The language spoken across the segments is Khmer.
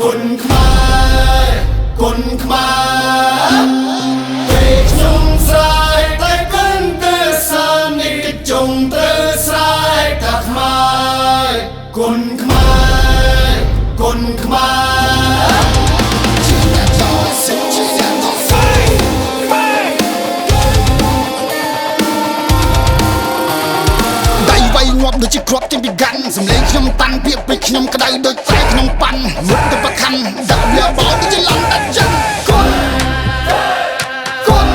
គុណខ្មែរគុណខ្មែរពេលខ្ញុំស្រែកតែគុណទេសានិកចុងត្រូវស្រែកថាខ្មែរគុណខ្មែរគុណខ្មែរងាប់ដូចជាគ្រាប់ចេញពីកាន់សម្លេងខ្ញុំតាន់ពាក្យពេចខ្ញុំក្តៅដូចតែក្នុងប៉ាន់មុខទៅប្រខាន់ដាក់វាបោដូចជាឡំដាច់ចឹងគុណគុណ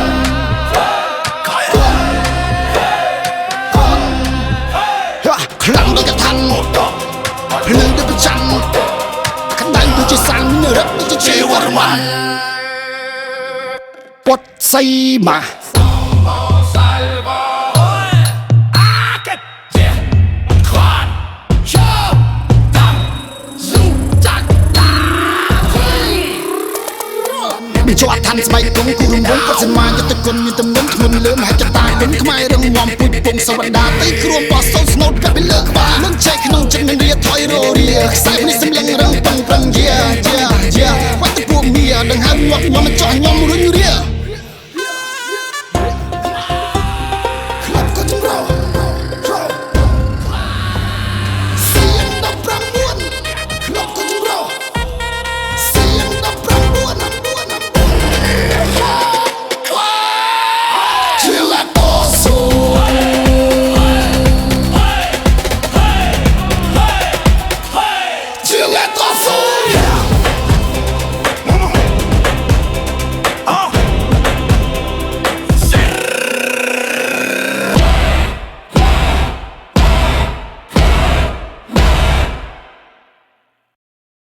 ខ្លាំងដូចកថាន់ភ្លើងដូចប្រច័ណ្ឌក្តៅដូចជាសាំងរឹកដូចជាជីវរម័នពត់សៃម៉ាជាប់ឋានស្បែកគង់គូរំងគាត់សមាយុទ្ធគុណមានទំនុំធ្ងន់លើមហិច្ឆតាគុណខ្មែររងងំពុយពងសវណ្ដាទៅគ្រួមបោះសូនស្នូតកាត់ពីលើក្បាលនឹងចែកក្នុងចិត្តនឹងរាថយររាខ្សែនេះសម្លឹងរឹងប្រឹងយាវត្តពួកមៀដង្ហើមងាប់ងំ